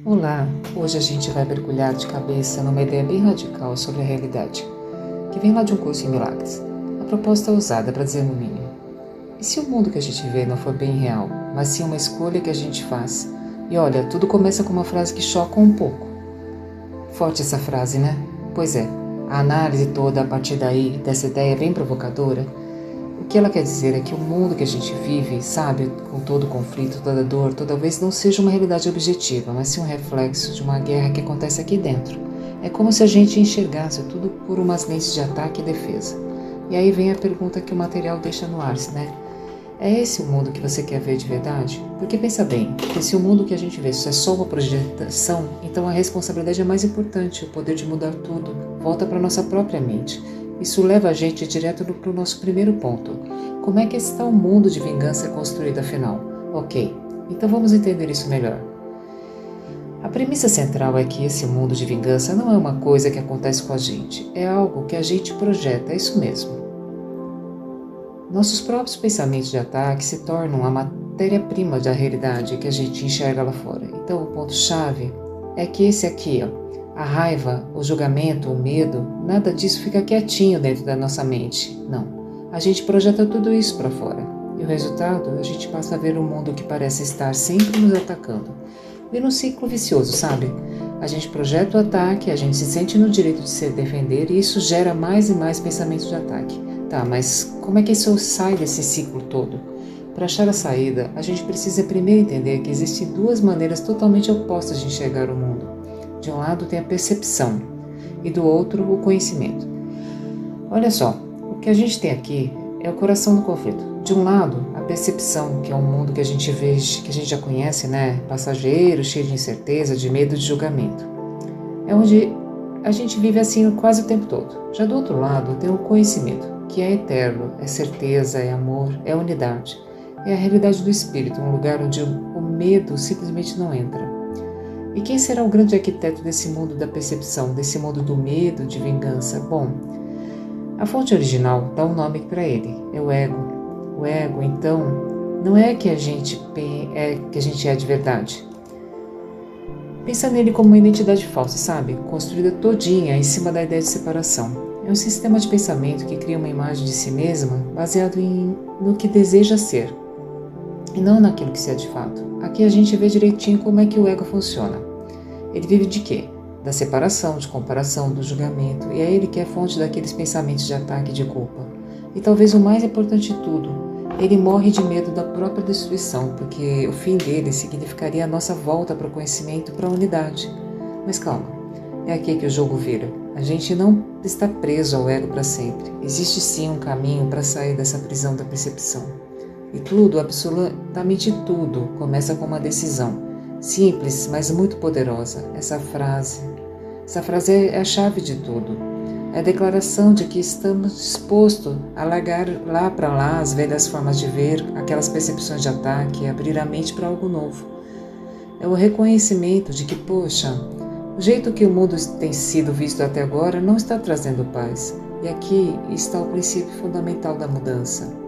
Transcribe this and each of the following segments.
Olá, hoje a gente vai mergulhar de cabeça numa ideia bem radical sobre a realidade, que vem lá de um curso em milagres. A proposta é ousada para dizer no mínimo. E se o mundo que a gente vê não for bem real, mas sim uma escolha que a gente faz? E olha, tudo começa com uma frase que choca um pouco. Forte essa frase, né? Pois é, a análise toda a partir daí, dessa ideia bem provocadora, o que ela quer dizer é que o mundo que a gente vive, sabe, com todo o conflito, toda a dor, toda vez não seja uma realidade objetiva, mas sim um reflexo de uma guerra que acontece aqui dentro. É como se a gente enxergasse tudo por umas lentes de ataque e defesa. E aí vem a pergunta que o material deixa no ar, né? É esse o mundo que você quer ver de verdade? Porque pensa bem, que se o mundo que a gente vê é só uma projetação, então a responsabilidade é mais importante, o poder de mudar tudo volta para nossa própria mente. Isso leva a gente direto para o nosso primeiro ponto. Como é que está o mundo de vingança construído afinal? Ok, então vamos entender isso melhor. A premissa central é que esse mundo de vingança não é uma coisa que acontece com a gente, é algo que a gente projeta, é isso mesmo. Nossos próprios pensamentos de ataque se tornam a matéria-prima da realidade que a gente enxerga lá fora. Então o ponto-chave é que esse aqui, a raiva, o julgamento, o medo, nada disso fica quietinho dentro da nossa mente. Não. A gente projeta tudo isso para fora. E o resultado, a gente passa a ver um mundo que parece estar sempre nos atacando. Vira um ciclo vicioso, sabe? A gente projeta o ataque, a gente se sente no direito de se defender e isso gera mais e mais pensamentos de ataque. Tá, mas como é que isso sai desse ciclo todo? Para achar a saída, a gente precisa primeiro entender que existem duas maneiras totalmente opostas de enxergar o mundo. De um lado tem a percepção e do outro o conhecimento. Olha só, o que a gente tem aqui é o coração do conflito. De um lado, a percepção, que é um mundo que a gente vê, que a gente já conhece, né? Passageiro, cheio de incerteza, de medo, de julgamento. É onde a gente vive assim quase o tempo todo. Já do outro lado tem o conhecimento, que é eterno, é certeza, é amor, é unidade. É a realidade do espírito, um lugar onde o medo simplesmente não entra. E quem será o grande arquiteto desse mundo da percepção, desse mundo do medo, de vingança? Bom, a fonte original dá um nome para ele, é o ego. O ego, então, não é que a gente é de verdade. Pensa nele como uma identidade falsa, sabe? Construída todinha em cima da ideia de separação. É um sistema de pensamento que cria uma imagem de si mesma baseado no que deseja ser e não naquilo que se é de fato. Aqui a gente vê direitinho como é que o ego funciona. Ele vive de quê? Da separação, de comparação, do julgamento, e é ele que é fonte daqueles pensamentos de ataque e de culpa. E talvez o mais importante de tudo, ele morre de medo da própria destruição, porque o fim dele significaria a nossa volta para o conhecimento, para a unidade. Mas calma, é aqui que o jogo vira. A gente não está preso ao ego para sempre. Existe sim um caminho para sair dessa prisão da percepção. E tudo, absolutamente tudo, começa com uma decisão. Simples, mas muito poderosa. Essa frase é a chave de tudo. É a declaração de que estamos dispostos a largar lá para lá as velhas formas de ver, aquelas percepções de ataque e abrir a mente para algo novo. É o reconhecimento de que, poxa, o jeito que o mundo tem sido visto até agora não está trazendo paz. E aqui está o princípio fundamental da mudança.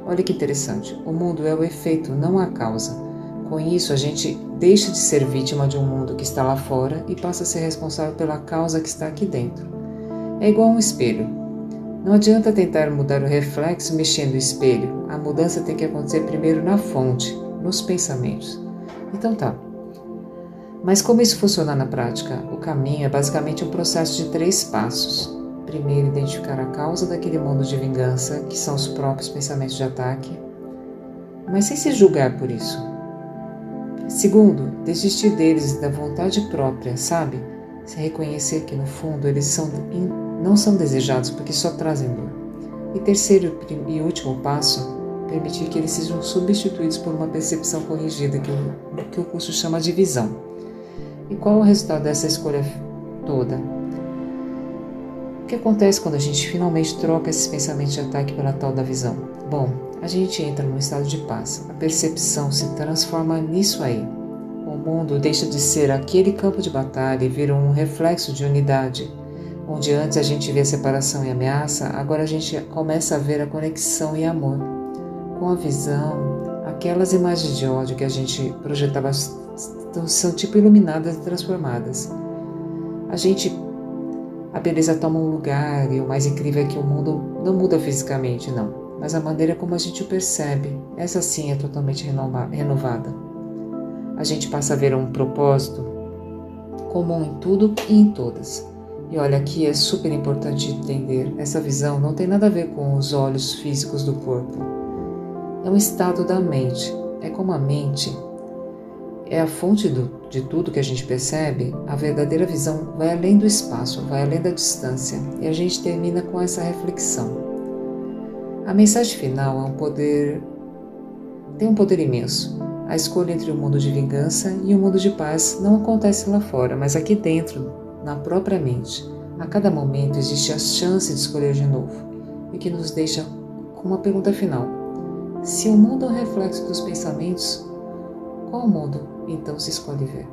Olha que interessante, o mundo é o efeito, não a causa. Com isso, a gente deixa de ser vítima de um mundo que está lá fora e passa a ser responsável pela causa que está aqui dentro. É igual um espelho. Não adianta tentar mudar o reflexo mexendo o espelho. A mudança tem que acontecer primeiro na fonte, nos pensamentos. Então tá. Mas como isso funciona na prática? O caminho é basicamente um processo de 3 passos. Primeiro, identificar a causa daquele mundo de vingança, que são os próprios pensamentos de ataque, mas sem se julgar por isso. Segundo, desistir deles e da vontade própria, sabe? Se reconhecer que no fundo eles não são desejados porque só trazem dor. E terceiro e último passo, permitir que eles sejam substituídos por uma percepção corrigida, que o curso chama de visão. E qual é o resultado dessa escolha toda? O que acontece quando a gente finalmente troca esses pensamentos de ataque pela tal da visão? Bom, a gente entra num estado de paz. A percepção se transforma nisso aí. O mundo deixa de ser aquele campo de batalha e vira um reflexo de unidade. Onde antes a gente via separação e ameaça, agora a gente começa a ver a conexão e amor. Com a visão, a aquelas imagens de ódio que a gente projetava são tipo iluminadas e transformadas. A beleza toma um lugar e o mais incrível é que o mundo não muda fisicamente, não, mas a maneira como a gente o percebe, essa sim é totalmente renovada. A gente passa a ver um propósito comum em tudo e em todas. E olha, aqui é super importante entender, essa visão não tem nada a ver com os olhos físicos do corpo. É um estado da mente. É como a mente é a fonte de tudo que a gente percebe. A verdadeira visão vai além do espaço, vai além da distância. E a gente termina com essa reflexão. A mensagem final tem um poder imenso. A escolha entre o mundo de vingança e o mundo de paz não acontece lá fora, mas aqui dentro, na própria mente. A cada momento existe a chance de escolher de novo, e que nos deixa com uma pergunta final. Se o mundo é um reflexo dos pensamentos, qual mundo então se escolhe ver?